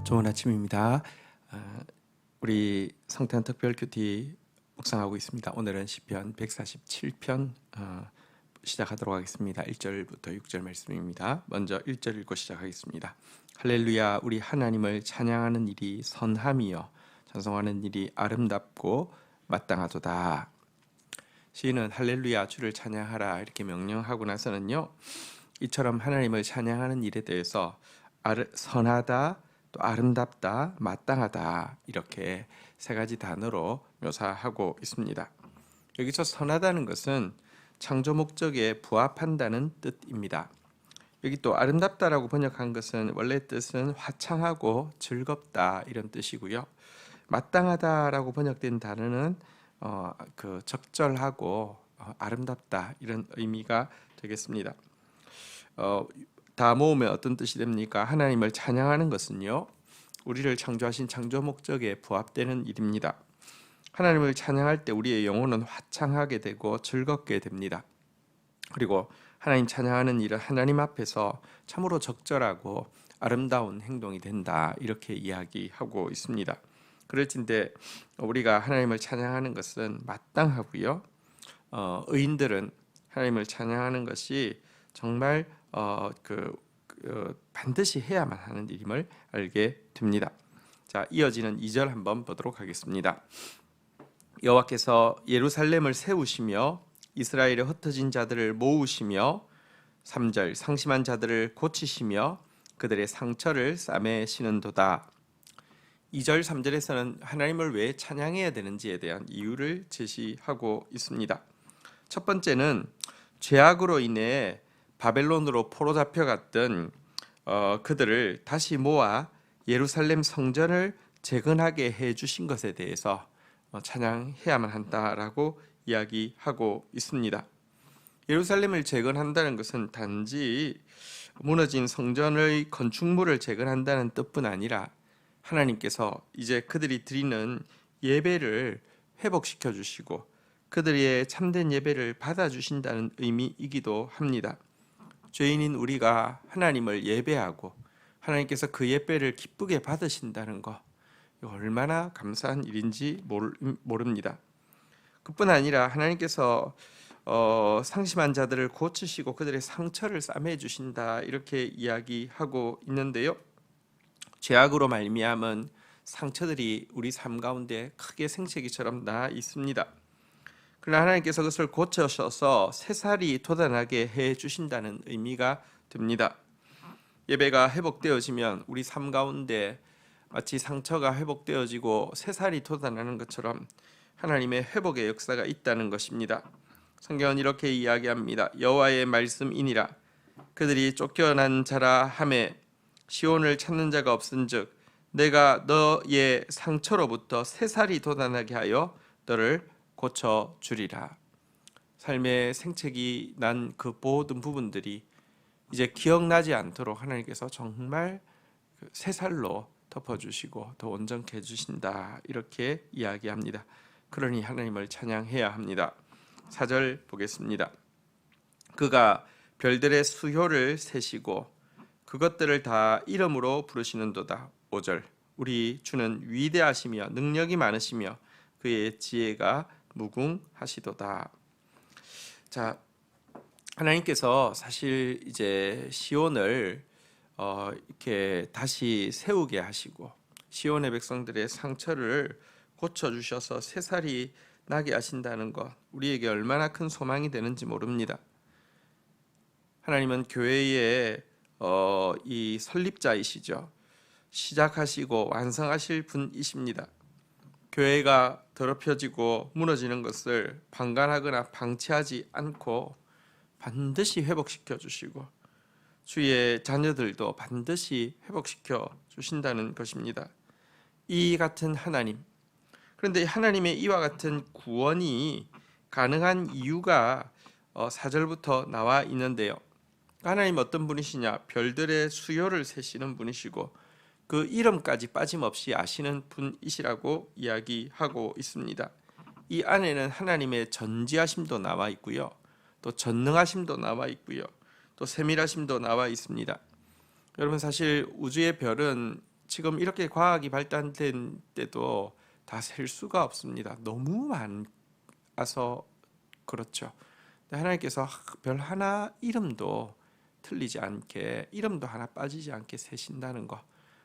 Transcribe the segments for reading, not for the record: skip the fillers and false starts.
좋은 아침입니다. 우리 성탄 특별 큐티 묵상하고 있습니다. 오늘은 시편 147편 시작하도록 하겠습니다. 1절부터 6절 말씀입니다. 먼저 1절 읽고 시작하겠습니다. 할렐루야, 우리 하나님을 찬양하는 일이 선함이요 찬송하는 일이 아름답고 마땅하도다. 시인은 할렐루야, 주를 찬양하라 이렇게 명령하고 나서는요, 이처럼 하나님을 찬양하는 일에 대해서 선하다, 또 아름답다, 마땅하다 이렇게 세 가지 단어로 묘사하고 있습니다. 여기서 선하다는 것은 창조 목적에 부합한다는 뜻입니다. 여기 또 아름답다라고 번역한 것은 원래 뜻은 화창하고 즐겁다 이런 뜻이고요. 마땅하다라고 번역된 단어는 적절하고 아름답다 이런 의미가 되겠습니다. 다 모으면 어떤 뜻이 됩니까? 하나님을 찬양하는 것은요, 우리를 창조하신 창조 목적에 부합되는 일입니다. 하나님을 찬양할 때 우리의 영혼은 화창하게 되고 즐겁게 됩니다. 그리고 하나님 찬양하는 일은 하나님 앞에서 참으로 적절하고 아름다운 행동이 된다 이렇게 이야기하고 있습니다. 그럴진데 우리가 하나님을 찬양하는 것은 마땅하고요, 의인들은 하나님을 찬양하는 것이 정말 반드시 해야만 하는 일임을 알게 됩니다. 자, 이어지는 2절 한번 보도록 하겠습니다. 여호와께서 예루살렘을 세우시며 이스라엘의 흩어진 자들을 모으시며 3절 상심한 자들을 고치시며 그들의 상처를 싸매시는도다. 2절 3절에서는 하나님을 왜 찬양해야 되는지에 대한 이유를 제시하고 있습니다. 첫 번째는 죄악으로 인해 바벨론으로 포로 잡혀갔던 그들을 다시 모아 예루살렘 성전을 재건하게 해주신 것에 대해서 찬양해야만 한다라고 이야기하고 있습니다. 예루살렘을 재건한다는 것은 단지 무너진 성전의 건축물을 재건한다는 뜻뿐 아니라 하나님께서 이제 그들이 드리는 예배를 회복시켜 주시고 그들의 참된 예배를 받아주신다는 의미이기도 합니다. 죄인인 우리가 하나님을 예배하고 하나님께서 그 예배를 기쁘게 받으신다는 것, 얼마나 감사한 일인지 모릅니다. 그뿐 아니라 하나님께서 상심한 자들을 고치시고 그들의 상처를 싸매 주신다 이렇게 이야기하고 있는데요, 죄악으로 말미암은 상처들이 우리 삶 가운데 크게 생채기처럼 나 있습니다. 그러나 하나님께서 그것을 고쳐셔서 새살이 돋아나게 해주신다는 의미가 됩니다. 예배가 회복되어지면 우리 삶 가운데 마치 상처가 회복되어지고 새살이 돋아나는 것처럼 하나님의 회복의 역사가 있다는 것입니다. 성경은 이렇게 이야기합니다. 여호와의 말씀이니라. 그들이 쫓겨난 자라 하매 시온을 찾는 자가 없은즉 내가 너의 상처로부터 새살이 돋아나게 하여 너를 고쳐주리라. 삶의 생채기 난 그 모든 부분들이 이제 기억나지 않도록 하나님께서 정말 새살로 덮어주시고 더 온전케 해주신다 이렇게 이야기합니다. 그러니 하나님을 찬양해야 합니다. 4절 보겠습니다. 그가 별들의 수효를 세시고 그것들을 다 이름으로 부르시는도다. 5절 우리 주는 위대하시며 능력이 많으시며 그의 지혜가 무궁하시도다. 자, 하나님께서 사실 이제 시온을 이렇게 다시 세우게 하시고 시온의 백성들의 상처를 고쳐 주셔서 새살이 나게 하신다는 것, 우리에게 얼마나 큰 소망이 되는지 모릅니다. 하나님은 교회의 이 설립자이시죠. 시작하시고 완성하실 분이십니다. 교회가 더럽혀지고 무너지는 것을 방관하거나 방치하지 않고 반드시 회복시켜 주시고 주의 자녀들도 반드시 회복시켜 주신다는 것입니다. 이 같은 하나님, 그런데 하나님의 이와 같은 구원이 가능한 이유가 4절부터 나와 있는데요, 하나님 어떤 분이시냐? 별들의 수요를 세시는 분이시고 그 이름까지 빠짐없이 아시는 분이시라고 이야기하고 있습니다. 이 안에는 하나님의 전지하심도 나와 있고요, 또 전능하심도 나와 있고요, 또 세밀하심도 나와 있습니다. 여러분, 사실 우주의 별은 지금 이렇게 과학이 발달된 때도 다 셀 수가 없습니다. 너무 많아서 그렇죠. 하나님께서 별 하나 이름도 틀리지 않게, 이름도 하나 빠지지 않게 세신다는 거,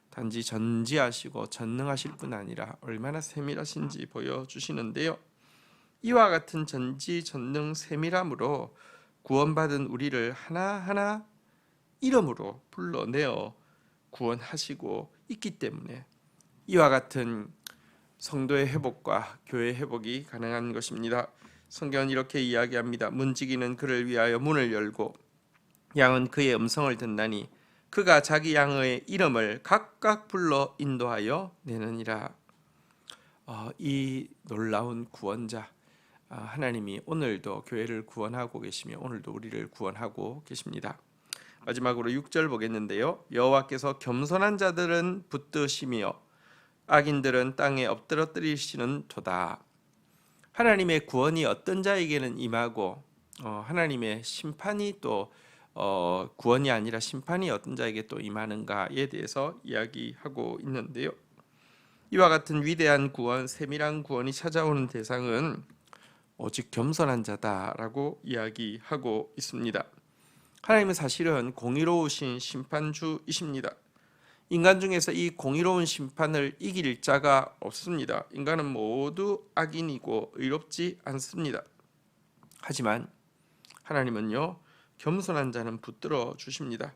단지 전지하시고 전능하실 뿐 아니라 얼마나 세밀하신지 보여주시는데요. 이와 같은 전지 전능 세밀함으로 구원받은 우리를 하나하나 이름으로 불러내어 구원하시고 있기 때문에 이와 같은 성도의 회복과 교회의 회복이 가능한 것입니다. 성경은 이렇게 이야기합니다. 문지기는 그를 위하여 문을 열고 양은 그의 음성을 듣나니 그가 자기 양의 이름을 각각 불러 인도하여 내느니라. 이 놀라운 구원자 하나님이 오늘도 교회를 구원하고 계시며 오늘도 우리를 구원하고 계십니다. 마지막으로 6절 보겠는데요. 여호와께서 겸손한 자들은 붙드시며 악인들은 땅에 엎드러뜨리시는 도다. 하나님의 구원이 어떤 자에게는 임하고 하나님의 심판이 또 구원이 아니라 심판이 어떤 자에게 또 임하는가에 대해서 이야기하고 있는데요. 이와 같은 위대한 구원, 세밀한 구원이 찾아오는 대상은 오직 겸손한 자다라고 이야기하고 있습니다. 하나님은 사실은 공의로우신 심판주이십니다. 인간 중에서 이 공의로운 심판을 이길 자가 없습니다. 인간은 모두 악인이고 의롭지 않습니다. 하지만 하나님은요, 겸손한 자는 붙들어 주십니다.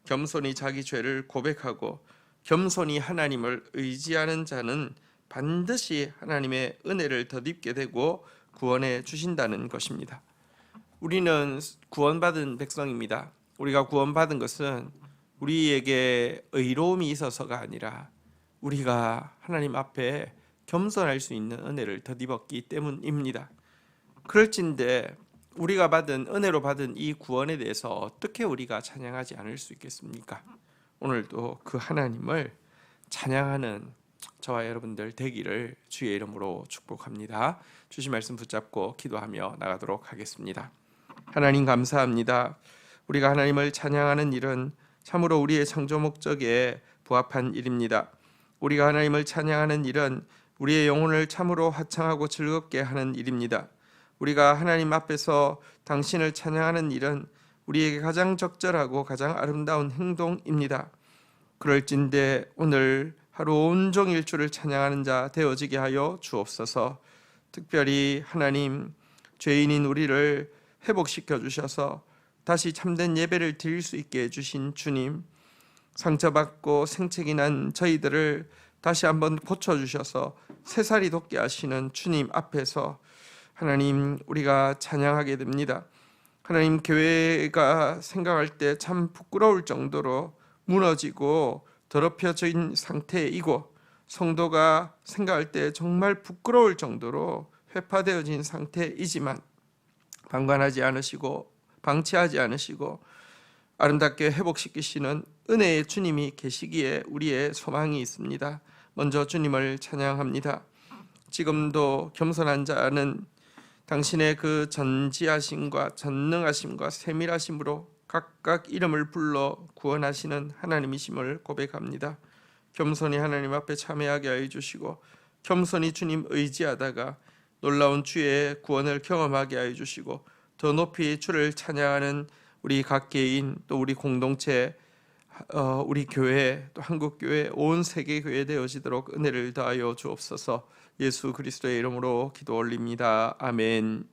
겸손히 자기 죄를 고백하고 겸손히 하나님을 의지하는 자는 반드시 하나님의 은혜를 덧입게 되고 구원해 주신다는 것입니다. 우리는 구원받은 백성입니다. 우리가 구원받은 것은 우리에게 의로움이 있어서가 아니라 우리가 하나님 앞에 겸손할 수 있는 은혜를 덧입었기 때문입니다. 그럴진데 우리가 받은 은혜로 받은 이 구원에 대해서 어떻게 우리가 찬양하지 않을 수 있겠습니까? 오늘도 그 하나님을 찬양하는 저와 여러분들 되기를 주의 이름으로 축복합니다. 주신 말씀 붙잡고 기도하며 나가도록 하겠습니다. 하나님 감사합니다. 우리가 하나님을 찬양하는 일은 참으로 우리의 창조 목적에 부합한 일입니다. 우리가 하나님을 찬양하는 일은 우리의 영혼을 참으로 화창하고 즐겁게 하는 일입니다. 우리가 하나님 앞에서 당신을 찬양하는 일은 우리에게 가장 적절하고 가장 아름다운 행동입니다. 그럴진데 오늘 하루 온종일 주를 찬양하는 자 되어지게 하여 주옵소서. 특별히 하나님, 죄인인 우리를 회복시켜 주셔서 다시 참된 예배를 드릴 수 있게 해주신 주님, 상처받고 생책이 난 저희들을 다시 한번 고쳐주셔서 새살이 돋게 하시는 주님 앞에서 하나님, 우리가 찬양하게 됩니다. 하나님, 교회가 생각할 때 참 부끄러울 정도로 무너지고 더럽혀진 상태이고, 성도가 생각할 때 정말 부끄러울 정도로 회파되어진 상태이지만 방관하지 않으시고 방치하지 않으시고 아름답게 회복시키시는 은혜의 주님이 계시기에 우리의 소망이 있습니다. 먼저 주님을 찬양합니다. 지금도 겸손한 자는 당신의 그 전지하심과 전능하심과 세밀하심으로 각각 이름을 불러 구원하시는 하나님이심을 고백합니다. 겸손히 하나님 앞에 참여하게 하여 주시고 겸손히 주님 의지하다가 놀라운 주의 구원을 경험하게 하여 주시고 더 높이 주를 찬양하는 우리 각 개인 또 우리 공동체 우리 교회 또 한국교회 온 세계교회 되어지도록 은혜를 더하여 주옵소서. 예수 그리스도의 이름으로 기도 올립니다. 아멘.